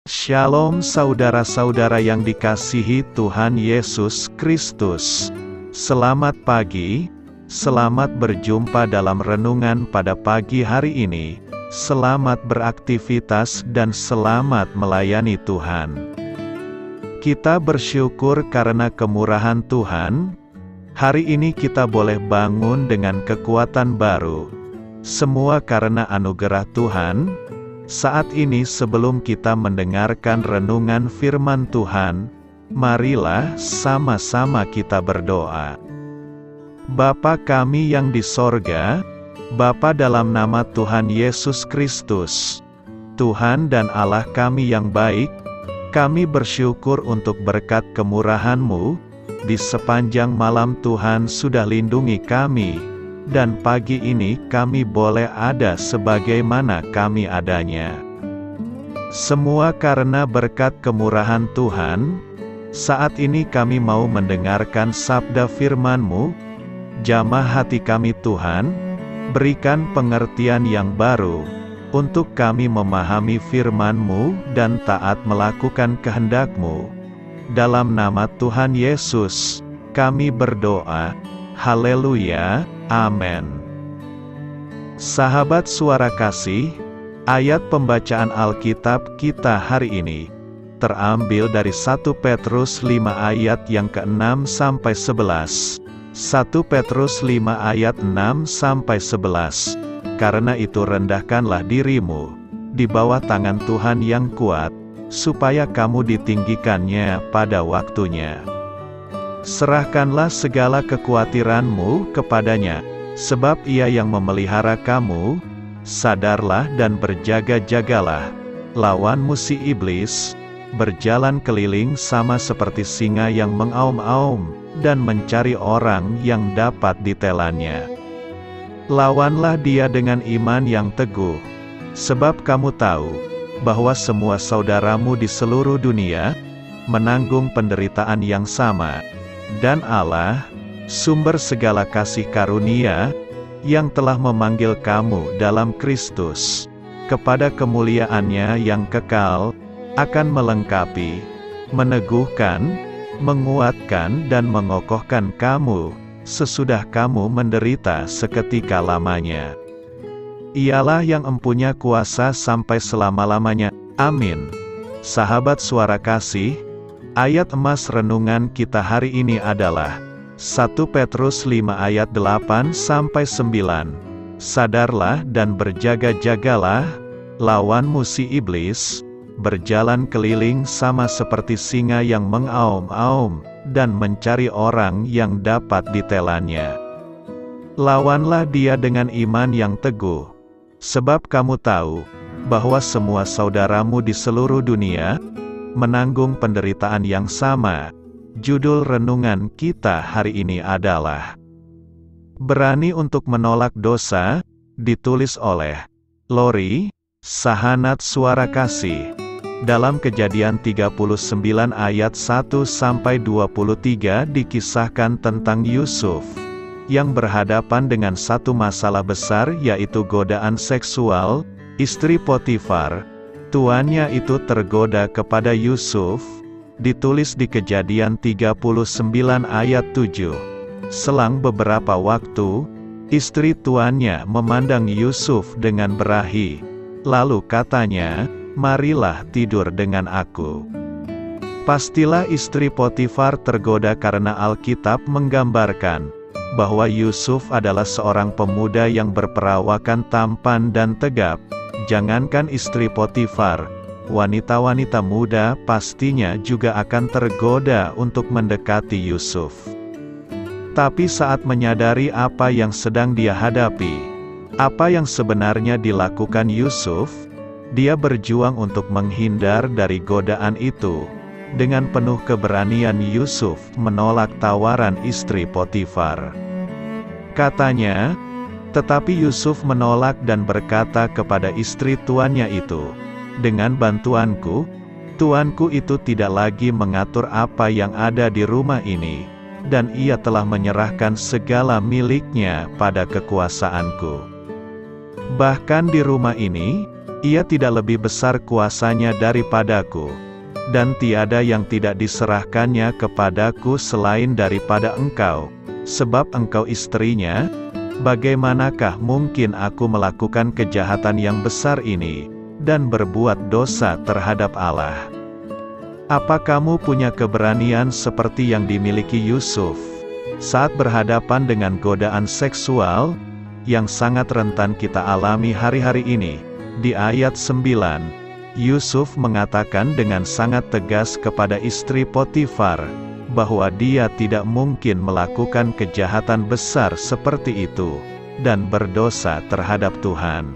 Shalom saudara-saudara yang dikasihi Tuhan Yesus Kristus. Selamat pagi, selamat berjumpa dalam renungan pada pagi hari ini. Selamat beraktivitas dan selamat melayani Tuhan. Kita bersyukur karena kemurahan Tuhan. Hari ini kita boleh bangun dengan kekuatan baru. Semua karena anugerah Tuhan. Saat ini sebelum kita mendengarkan renungan firman Tuhan, marilah sama-sama kita berdoa. Bapa kami yang di sorga, Bapa dalam nama Tuhan Yesus Kristus, Tuhan dan Allah kami yang baik, kami bersyukur untuk berkat kemurahan-Mu, di sepanjang malam Tuhan sudah lindungi kami. Dan pagi ini kami boleh ada sebagaimana kami adanya. Semua karena berkat kemurahan Tuhan. Saat ini kami mau mendengarkan sabda firman-Mu. Jamah hati kami Tuhan, berikan pengertian yang baru, untuk kami memahami firman-Mu dan taat melakukan kehendak-Mu. Dalam nama Tuhan Yesus, kami berdoa. Haleluya. Amin. Sahabat suara kasih, ayat pembacaan Alkitab kita hari ini terambil dari 1 Petrus 5 ayat yang ke-6 sampai 11. 1 Petrus 5 ayat 6 sampai 11. Karena itu rendahkanlah dirimu di bawah tangan Tuhan yang kuat, supaya kamu ditinggikannya pada waktunya. Serahkanlah segala kekhawatiranmu kepadanya, sebab Ia yang memelihara kamu. Sadarlah dan berjaga-jagalah, lawanmu si iblis, berjalan keliling sama seperti singa yang mengaum-aum, dan mencari orang yang dapat ditelannya. Lawanlah dia dengan iman yang teguh, sebab kamu tahu, bahwa semua saudaramu di seluruh dunia, menanggung penderitaan yang sama. Dan Allah, sumber segala kasih karunia, yang telah memanggil kamu dalam Kristus, kepada kemuliaan-Nya yang kekal, akan melengkapi, meneguhkan, menguatkan dan mengokohkan kamu, sesudah kamu menderita seketika lamanya. Ialah yang empunya kuasa sampai selama-lamanya. Amin. Sahabat suara kasih, ayat emas renungan kita hari ini adalah 1 Petrus 5 ayat 8 sampai 9. Sadarlah dan berjaga-jagalah, lawanmu si iblis, berjalan keliling sama seperti singa yang mengaum-aum, dan mencari orang yang dapat ditelannya. Lawanlah dia dengan iman yang teguh, sebab kamu tahu, bahwa semua saudaramu di seluruh dunia, menanggung penderitaan yang sama. Judul renungan kita hari ini adalah Berani untuk Menolak Dosa, ditulis oleh Lori Sahanat Suara Kasih. Dalam Kejadian 39 ayat 1 sampai 23 dikisahkan tentang Yusuf yang berhadapan dengan satu masalah besar, yaitu godaan seksual. Istri Potifar, tuannya itu tergoda kepada Yusuf. Ditulis di Kejadian 39 ayat 7. Selang beberapa waktu, istri tuannya memandang Yusuf dengan berahi. Lalu katanya, marilah tidur dengan aku. Pastilah istri Potifar tergoda karena Alkitab menggambarkan bahwa Yusuf adalah seorang pemuda yang berperawakan tampan dan tegap. Jangankan istri Potifar, wanita-wanita muda pastinya juga akan tergoda untuk mendekati Yusuf. Tapi saat menyadari apa yang sedang dia hadapi, apa yang sebenarnya dilakukan Yusuf, dia berjuang untuk menghindar dari godaan itu. Dengan penuh keberanian Yusuf menolak tawaran istri Potifar. Katanya, tetapi Yusuf menolak dan berkata kepada istri tuannya itu, dengan bantuanku, tuanku itu tidak lagi mengatur apa yang ada di rumah ini, dan ia telah menyerahkan segala miliknya pada kekuasaanku. Bahkan di rumah ini, Ia tidak lebih besar kuasanya daripadaku, dan tiada yang tidak diserahkannya kepadaku selain daripada engkau, sebab engkau istrinya. Bagaimanakah mungkin aku melakukan kejahatan yang besar ini, dan berbuat dosa terhadap Allah? Apa kamu punya keberanian seperti yang dimiliki Yusuf, saat berhadapan dengan godaan seksual, yang sangat rentan kita alami hari-hari ini? Di ayat 9, Yusuf mengatakan dengan sangat tegas kepada istri Potifar, bahwa dia tidak mungkin melakukan kejahatan besar seperti itu, dan berdosa terhadap Tuhan.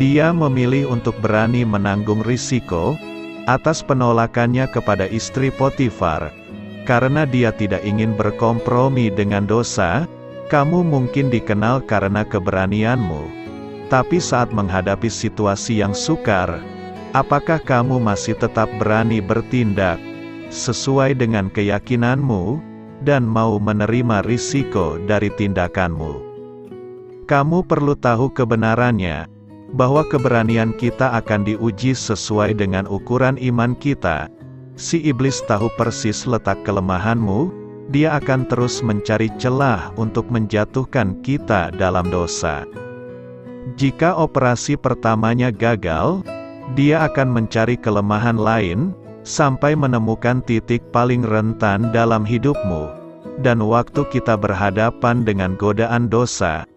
Dia memilih untuk berani menanggung risiko, atas penolakannya kepada istri Potifar, karena dia tidak ingin berkompromi dengan dosa. Kamu mungkin dikenal karena keberanianmu, tapi saat menghadapi situasi yang sukar, apakah kamu masih tetap berani bertindak sesuai dengan keyakinanmu, dan mau menerima risiko dari tindakanmu? Kamu perlu tahu kebenarannya, bahwa keberanian kita akan diuji sesuai dengan ukuran iman kita. Si iblis tahu persis letak kelemahanmu, dia akan terus mencari celah untuk menjatuhkan kita dalam dosa. Jika operasi pertamanya gagal, dia akan mencari kelemahan lain, sampai menemukan titik paling rentan dalam hidupmu. Dan waktu kita berhadapan dengan godaan dosa,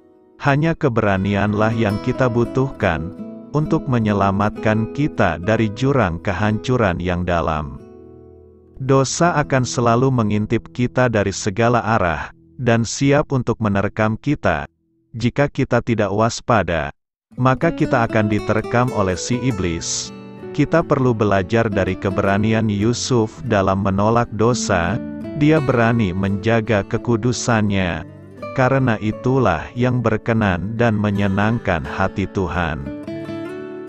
hanya keberanianlah yang kita butuhkan, untuk menyelamatkan kita dari jurang kehancuran yang dalam. Dosa akan selalu mengintip kita dari segala arah, dan siap untuk menerkam kita. Jika kita tidak waspada, maka kita akan diterkam oleh si iblis. Kita perlu belajar dari keberanian Yusuf dalam menolak dosa. Dia berani menjaga kekudusannya, karena itulah yang berkenan dan menyenangkan hati Tuhan.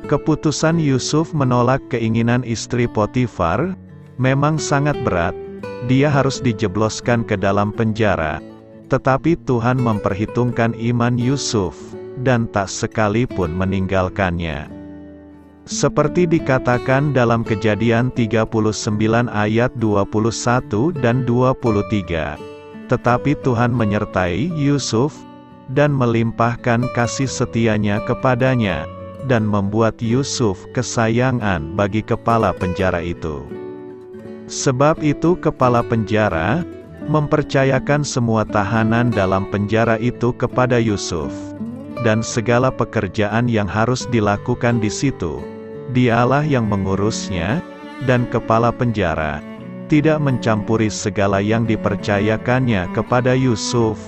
Keputusan Yusuf menolak keinginan istri Potifar memang sangat berat. Dia harus dijebloskan ke dalam penjara, tetapi Tuhan memperhitungkan iman Yusuf, dan tak sekalipun meninggalkannya. Seperti dikatakan dalam Kejadian 39 ayat 21 dan 23. Tetapi Tuhan menyertai Yusuf, dan melimpahkan kasih setianya kepadanya, dan membuat Yusuf kesayangan bagi kepala penjara itu. Sebab itu kepala penjara mempercayakan semua tahanan dalam penjara itu kepada Yusuf, dan segala pekerjaan yang harus dilakukan di situ. Dialah yang mengurusnya, dan kepala penjara tidak mencampuri segala yang dipercayakannya kepada Yusuf,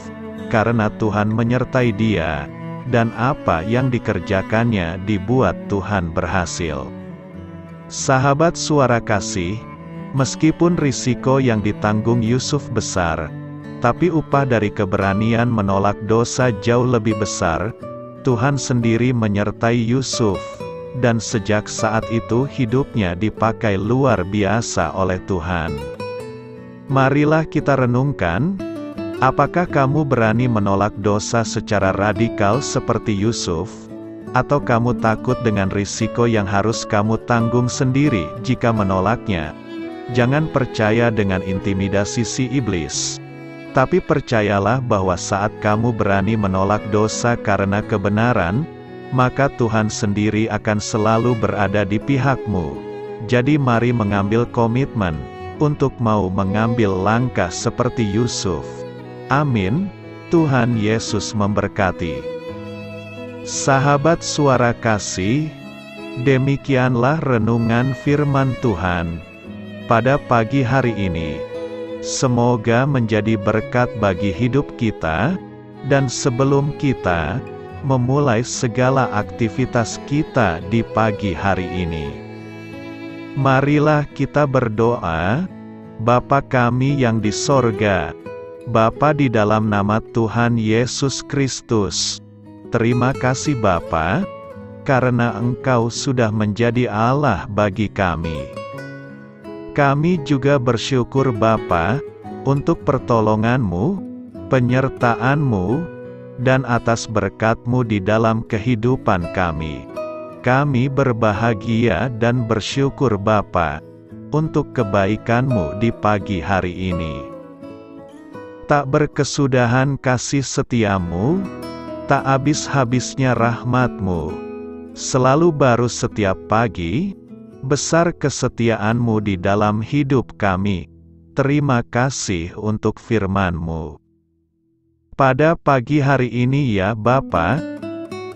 karena Tuhan menyertai dia, dan apa yang dikerjakannya dibuat Tuhan berhasil. Sahabat Suara Kasih, meskipun risiko yang ditanggung Yusuf besar, tapi upah dari keberanian menolak dosa jauh lebih besar. Tuhan sendiri menyertai Yusuf, dan sejak saat itu hidupnya dipakai luar biasa oleh Tuhan. Marilah kita renungkan, apakah kamu berani menolak dosa secara radikal seperti Yusuf? Atau kamu takut dengan risiko yang harus kamu tanggung sendiri jika menolaknya? Jangan percaya dengan intimidasi si iblis. Tapi percayalah bahwa saat kamu berani menolak dosa karena kebenaran, maka Tuhan sendiri akan selalu berada di pihakmu. Jadi mari mengambil komitmen, untuk mau mengambil langkah seperti Yusuf. Amin. Tuhan Yesus memberkati. Sahabat Suara Kasih, demikianlah renungan firman Tuhan pada pagi hari ini. Semoga menjadi berkat bagi hidup kita, dan sebelum kita memulai segala aktivitas kita di pagi hari ini, marilah kita berdoa. Bapa kami yang di sorga, Bapa di dalam nama Tuhan Yesus Kristus, terima kasih Bapa, karena Engkau sudah menjadi Allah bagi kami. Kami juga bersyukur Bapa, untuk pertolongan-Mu, penyertaan-Mu, dan atas berkat-Mu di dalam kehidupan kami. Kami berbahagia dan bersyukur Bapa, untuk kebaikan-Mu di pagi hari ini. Tak berkesudahan kasih setia-Mu, tak habis-habisnya rahmat-Mu, selalu baru setiap pagi, besar kesetiaan-Mu di dalam hidup kami. Terima kasih untuk firman-Mu. Pada pagi hari ini ya Bapa,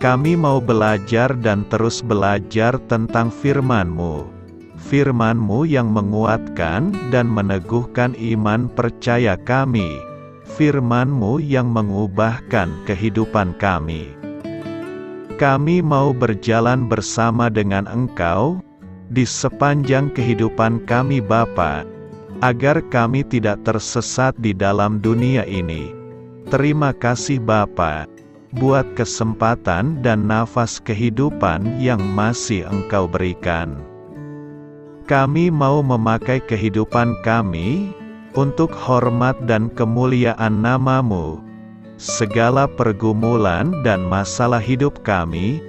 kami mau belajar dan terus belajar tentang firman-Mu. Firman-Mu yang menguatkan dan meneguhkan iman percaya kami. Firman-Mu yang mengubahkan kehidupan kami. Kami mau berjalan bersama dengan Engkau di sepanjang kehidupan kami Bapa, agar kami tidak tersesat di dalam dunia ini. Terima kasih Bapa, buat kesempatan dan nafas kehidupan yang masih Engkau berikan. Kami mau memakai kehidupan kami untuk hormat dan kemuliaan nama-Mu. Segala pergumulan dan masalah hidup kami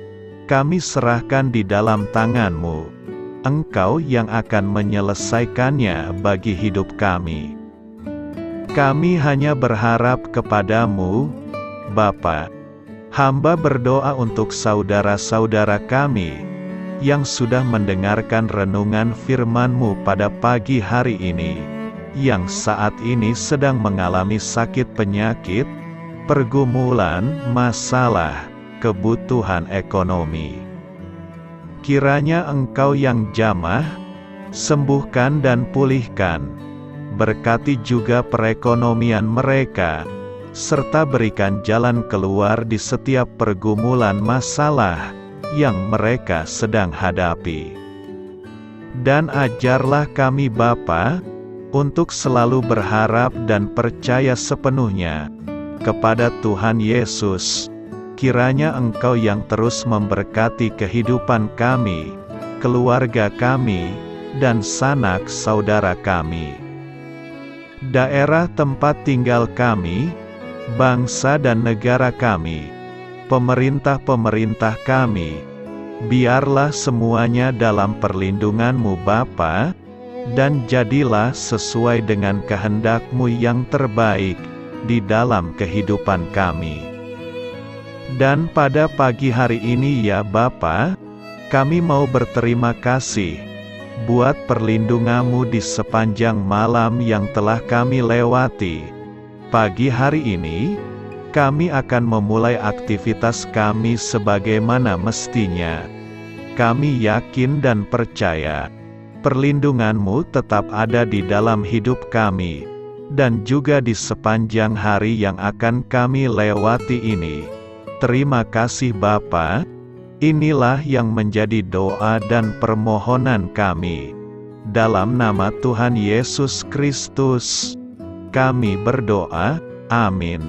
serahkan di dalam tangan-Mu. Engkau yang akan menyelesaikannya bagi hidup kami. Kami hanya berharap kepada-Mu, Bapa. Hamba berdoa untuk saudara-saudara kami yang sudah mendengarkan renungan firman-Mu pada pagi hari ini, yang saat ini sedang mengalami sakit penyakit, pergumulan, masalah, kebutuhan ekonomi. Kiranya Engkau yang jamah, sembuhkan dan pulihkan. Berkati juga perekonomian mereka, serta berikan jalan keluar di setiap pergumulan masalah yang mereka sedang hadapi. Dan ajarlah kami Bapa, untuk selalu berharap dan percaya sepenuhnya kepada Tuhan Yesus. Kiranya Engkau yang terus memberkati kehidupan kami, keluarga kami, dan sanak saudara kami. Daerah tempat tinggal kami, bangsa dan negara kami, pemerintah-pemerintah kami, biarlah semuanya dalam perlindungan-Mu Bapa, dan jadilah sesuai dengan kehendak-Mu yang terbaik di dalam kehidupan kami. Dan pada pagi hari ini ya Bapa, kami mau berterima kasih buat perlindungan-Mu di sepanjang malam yang telah kami lewati. Pagi hari ini, kami akan memulai aktivitas kami sebagaimana mestinya. Kami yakin dan percaya, perlindungan-Mu tetap ada di dalam hidup kami, dan juga di sepanjang hari yang akan kami lewati ini. Terima kasih Bapa, inilah yang menjadi doa dan permohonan kami. Dalam nama Tuhan Yesus Kristus, kami berdoa, amin.